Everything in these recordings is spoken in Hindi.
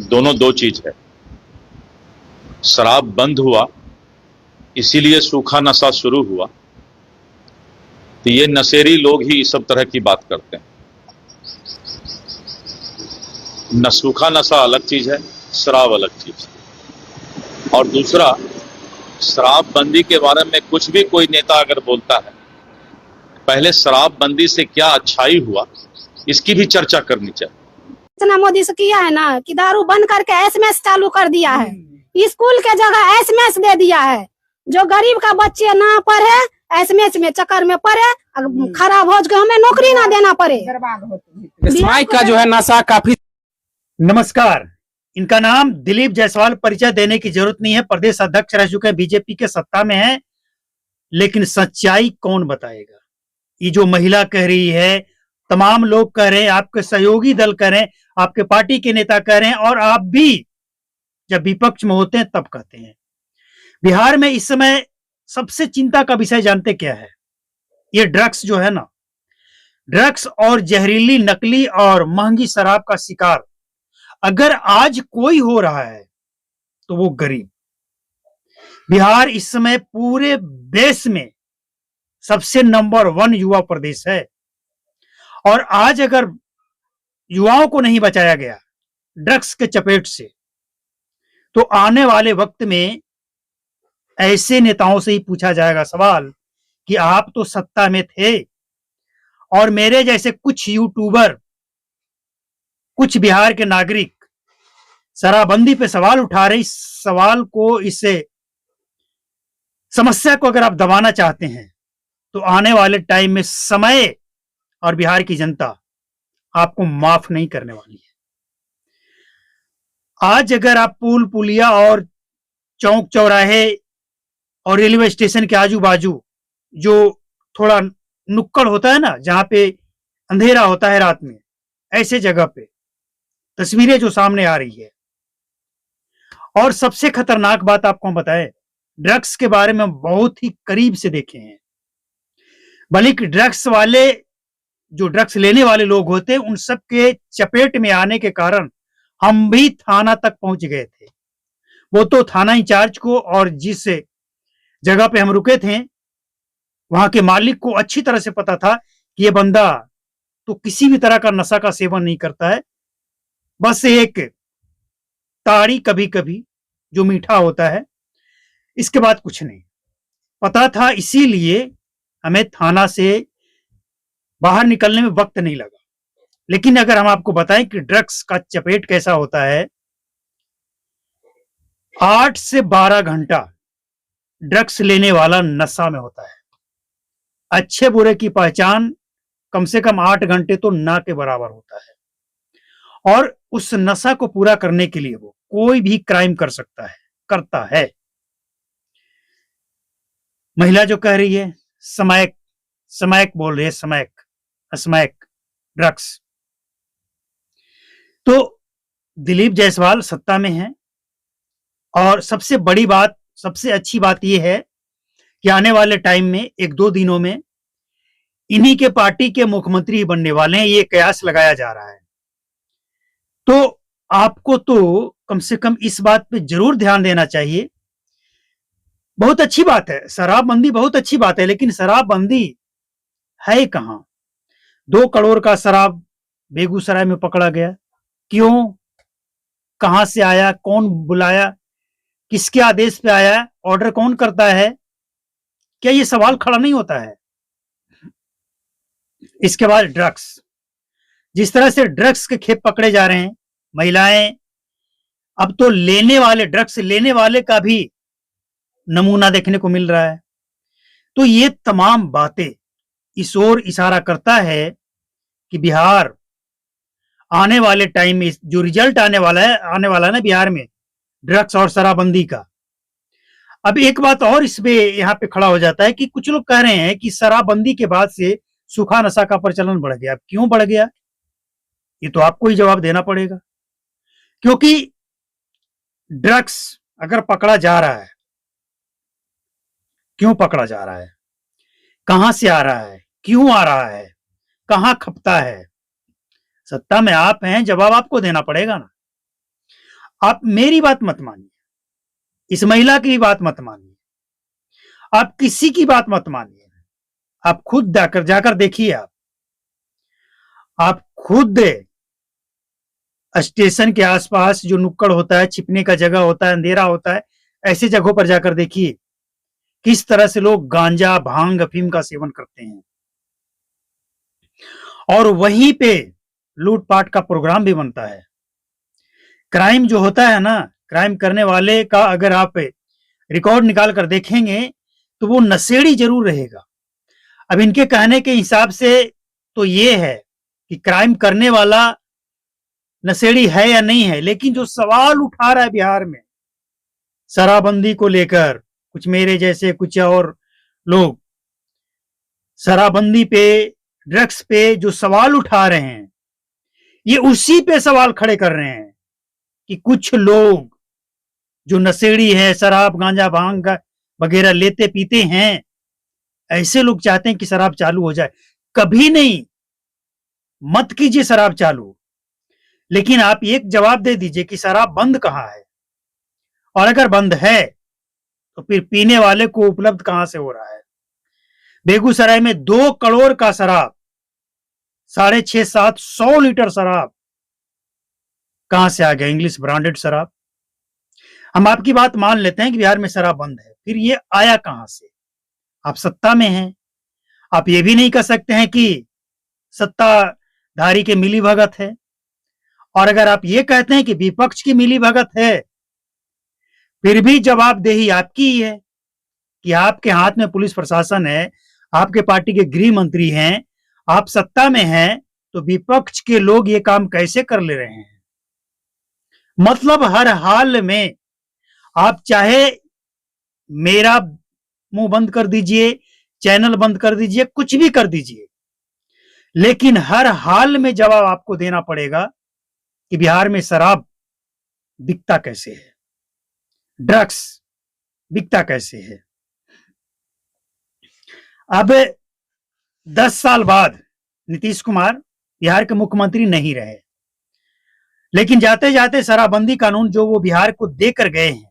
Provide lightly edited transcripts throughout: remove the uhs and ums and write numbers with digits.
दोनों दो चीज है। शराब बंद हुआ इसीलिए सूखा नशा शुरू हुआ। तो ये नशेड़ी लोग ही इस सब तरह की बात करते हैं। न सूखा नशा अलग चीज है, शराब अलग चीज है। और दूसरा, शराबबंदी के बारे में कुछ भी कोई नेता अगर बोलता है, पहले शराबबंदी से क्या अच्छाई हुआ इसकी भी चर्चा करनी चाहिए। इतना मोदी से किया है ना कि दारू बंद करके एसएमएस चालू कर दिया है। स्कूल के जगह एसएमएस दे दिया है। जो गरीब का बच्चे ना पढ़े, एसएमएस में चक्कर में पड़े, खराब हो गए, हमें नौकरी ना देना पड़े। स्माइक का जो है नशा काफी। नमस्कार, इनका नाम दिलीप जायसवाल। परिचय देने की जरूरत नहीं है, प्रदेश अध्यक्ष रह चुके हैं, बीजेपी के सत्ता में है। लेकिन सच्चाई कौन बताएगा? ये जो महिला कह रही है, तमाम लोग कह रहे हैं, आपके सहयोगी दल कह रहे हैं, आपके पार्टी के नेता कह रहे हैं, और आप भी जब विपक्ष में होते हैं तब कहते हैं। बिहार में इस समय सबसे चिंता का विषय जानते क्या है? ये ड्रग्स जो है ना, ड्रग्स और जहरीली, नकली और महंगी शराब का शिकार अगर आज कोई हो रहा है तो वो गरीब। बिहार इस समय पूरे देश में सबसे नंबर 1 युवा प्रदेश है। और आज अगर युवाओं को नहीं बचाया गया ड्रग्स के चपेट से, तो आने वाले वक्त में ऐसे नेताओं से ही पूछा जाएगा सवाल कि आप तो सत्ता में थे, और मेरे जैसे कुछ यूट्यूबर, कुछ बिहार के नागरिक शराबबंदी पे सवाल उठा रहे। इस सवाल को, इससे समस्या को अगर आप दबाना चाहते हैं तो आने वाले टाइम में समय और बिहार की जनता आपको माफ नहीं करने वाली है। आज अगर आप पुल, पुलिया और चौक चौराहे और रेलवे स्टेशन के आजू बाजू जो थोड़ा नुक्कड़ होता है ना, जहां पे अंधेरा होता है रात में, ऐसे जगह पे तस्वीरें जो सामने आ रही है। और सबसे खतरनाक बात आपको बताएं, ड्रग्स के बारे में बहुत ही करीब से देखे हैं। बल्कि ड्रग्स वाले, जो ड्रग्स लेने वाले लोग होते हैं, उन सब के चपेट में आने के कारण हम भी थाना तक पहुंच गए थे। वो तो थाना इंचार्ज को और जिस जगह पे हम रुके थे वहां के मालिक को अच्छी तरह से पता था कि ये बंदा तो किसी भी तरह का नशा का सेवन नहीं करता है, बस एक ताड़ी कभी कभी जो मीठा होता है, इसके बाद कुछ नहीं पता था। इसीलिए हमें थाना से बाहर निकलने में वक्त नहीं लगा। लेकिन अगर हम आपको बताएं कि ड्रग्स का चपेट कैसा होता है, 8 से 12 घंटा ड्रग्स लेने वाला नशा में होता है। अच्छे बुरे की पहचान कम से कम 8 घंटे तो ना के बराबर होता है। और उस नशा को पूरा करने के लिए वो कोई भी क्राइम कर सकता है, करता है। महिला जो कह रही है समैक, समैक बोल रही है, समैक, स्मैक, ड्रग्स। तो दिलीप जायसवाल सत्ता में है, और सबसे बड़ी बात, सबसे अच्छी बात यह है कि आने वाले टाइम में 1-2 दिनों में इन्हीं के पार्टी के मुख्यमंत्री बनने वाले हैं, ये कयास लगाया जा रहा है। तो आपको तो कम से कम इस बात पे जरूर ध्यान देना चाहिए। बहुत अच्छी बात है, शराबबंदी बहुत अच्छी बात है, लेकिन शराबबंदी है कहां? 2 करोड़ का शराब बेगूसराय में पकड़ा गया। क्यों? कहां से आया? कौन बुलाया? किसके आदेश पे आया? ऑर्डर कौन करता है? क्या ये सवाल खड़ा नहीं होता है? इसके बाद ड्रग्स, जिस तरह से ड्रग्स के खेप पकड़े जा रहे हैं, महिलाएं, अब तो लेने वाले, ड्रग्स लेने वाले का भी नमूना देखने को मिल रहा है। तो ये तमाम बातें इस ओर इशारा करता है कि बिहार आने वाले टाइम में जो रिजल्ट आने वाला है ना बिहार में ड्रग्स और शराबबंदी का। अब एक बात और इसमें यहाँ पे खड़ा हो जाता है कि कुछ लोग कह रहे हैं कि शराबबंदी के बाद से सूखा नशा का प्रचलन बढ़ गया। क्यों बढ़ गया? ये तो आपको ही जवाब देना पड़ेगा। क्योंकि ड्रग्स अगर पकड़ा जा रहा है, क्यों पकड़ा जा रहा है? कहां से आ रहा है? क्यों आ रहा है? कहां खपता है? सत्ता में आप हैं, जवाब आपको देना पड़ेगा ना। आप मेरी बात मत मानिए, इस महिला की भी बात मत मानिए, आप किसी की बात मत मानिए, आप खुद जाकर देखिए। आप खुद स्टेशन के आसपास जो नुक्कड़ होता है, छिपने का जगह होता है, अंधेरा होता है, ऐसे जगहों पर जाकर देखिए किस तरह से लोग गांजा, भांग, अफीम का सेवन करते हैं। और वहीं पे लूटपाट का प्रोग्राम भी बनता है। क्राइम जो होता है ना, क्राइम करने वाले का अगर आप रिकॉर्ड निकाल कर देखेंगे तो वो नशेड़ी जरूर रहेगा। अब इनके कहने के हिसाब से तो ये है कि क्राइम करने वाला नशेड़ी है या नहीं है, लेकिन जो सवाल उठा रहा है बिहार में शराबबंदी को लेकर, कुछ मेरे जैसे कुछ और लोग शराबबंदी पे, ड्रग्स पे जो सवाल उठा रहे हैं, ये उसी पे सवाल खड़े कर रहे हैं कि कुछ लोग जो नशेड़ी है, शराब, गांजा, भांग वगैरह लेते पीते हैं, ऐसे लोग चाहते हैं कि शराब चालू हो जाए। कभी नहीं, मत कीजिए शराब चालू, लेकिन आप एक जवाब दे दीजिए कि शराब बंद कहां है, और अगर बंद है तो फिर पीने वाले को उपलब्ध कहां से हो रहा है। बेगूसराय में 2 करोड़ का शराब, 650-700 लीटर शराब कहां से आ गया, इंग्लिश ब्रांडेड शराब। हम आपकी बात मान लेते हैं कि बिहार में शराब बंद है, फिर ये आया कहां से। आप सत्ता में हैं, आप ये भी नहीं कह सकते हैं कि सत्ताधारी के मिलीभगत है। और अगर आप ये कहते हैं कि विपक्ष की मिलीभगत है, फिर भी जवाबदेही आपकी ही है कि आपके हाथ में पुलिस प्रशासन है, आपके पार्टी के गृह मंत्री हैं, आप सत्ता में हैं, तो विपक्ष के लोग ये काम कैसे कर ले रहे हैं। मतलब हर हाल में आप चाहे मेरा मुंह बंद कर दीजिए, चैनल बंद कर दीजिए, कुछ भी कर दीजिए, लेकिन हर हाल में जवाब आपको देना पड़ेगा कि बिहार में शराब बिकता कैसे है, ड्रग्स बिकता कैसे है। अब 10 साल बाद नीतीश कुमार बिहार के मुख्यमंत्री नहीं रहे, लेकिन जाते जाते शराबबंदी कानून जो वो बिहार को देकर गए हैं,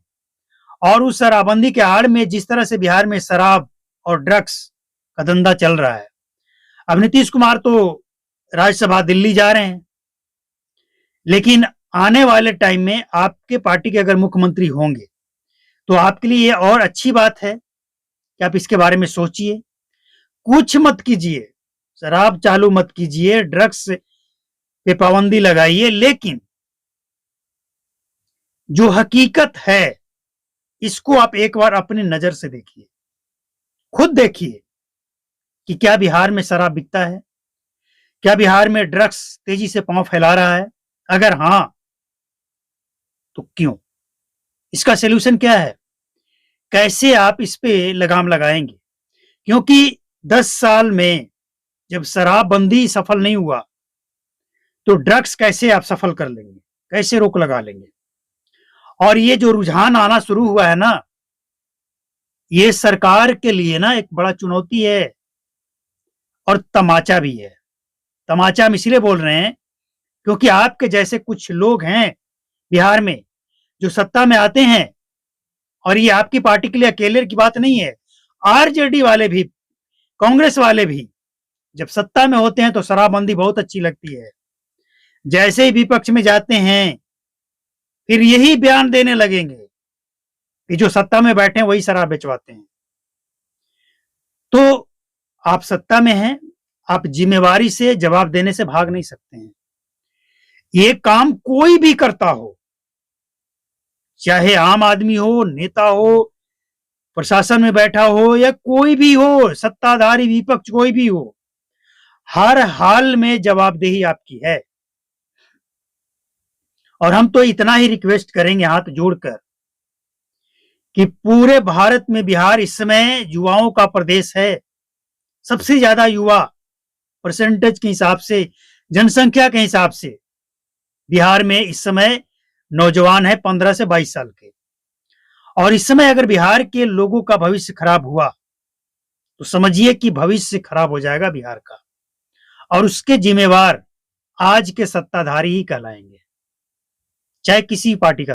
और उस शराबबंदी के आड़ में जिस तरह से बिहार में शराब और ड्रग्स का धंधा चल रहा है, अब नीतीश कुमार तो राज्यसभा दिल्ली जा रहे हैं, लेकिन आने वाले टाइम में आपके पार्टी के अगर मुख्यमंत्री होंगे तो आपके लिए और अच्छी बात है कि आप इसके बारे में सोचिए, कुछ मत कीजिए, शराब चालू मत कीजिए, ड्रग्स पे पाबंदी लगाइए, लेकिन जो हकीकत है इसको आप एक बार अपनी नजर से देखिए, खुद देखिए कि क्या बिहार में शराब बिकता है, क्या बिहार में ड्रग्स तेजी से पांव फैला रहा है। अगर हां तो क्यों, इसका सलूशन क्या है, कैसे आप इस पे लगाम लगाएंगे। क्योंकि 10 साल में जब शराबबंदी सफल नहीं हुआ तो ड्रग्स कैसे आप सफल कर लेंगे, कैसे रोक लगा लेंगे। और ये जो रुझान आना शुरू हुआ है ना, ये सरकार के लिए ना एक बड़ा चुनौती है और तमाचा भी है। तमाचा हम इसलिए बोल रहे हैं क्योंकि आपके जैसे कुछ लोग हैं बिहार में जो सत्ता में आते हैं, और ये आपकी पार्टी के लिए अकेले की बात नहीं है, आरजेडी वाले भी, कांग्रेस वाले भी जब सत्ता में होते हैं तो शराबबंदी बहुत अच्छी लगती है, जैसे ही विपक्ष में जाते हैं फिर यही बयान देने लगेंगे कि जो सत्ता में बैठे हैं वही शराब बेचवाते हैं। तो आप सत्ता में हैं, आप जिम्मेवारी से, जवाब देने से भाग नहीं सकते हैं। ये काम कोई भी करता हो, चाहे आम आदमी हो, नेता हो, प्रशासन में बैठा हो, या कोई भी हो, सत्ताधारी विपक्ष कोई भी हो, हर हाल में जवाबदेही आपकी है। और हम तो इतना ही रिक्वेस्ट करेंगे हाथ जोड़कर कि पूरे भारत में बिहार इस समय युवाओं का प्रदेश है। सबसे ज्यादा युवा परसेंटेज के हिसाब से, जनसंख्या के हिसाब से बिहार में इस समय नौजवान है 15 से 22 साल के। और इस समय अगर बिहार के लोगों का भविष्य खराब हुआ तो समझिए कि भविष्य खराब हो जाएगा बिहार का, और उसके जिम्मेवार आज के सत्ताधारी ही कहलाएंगे, चाहे किसी पार्टी का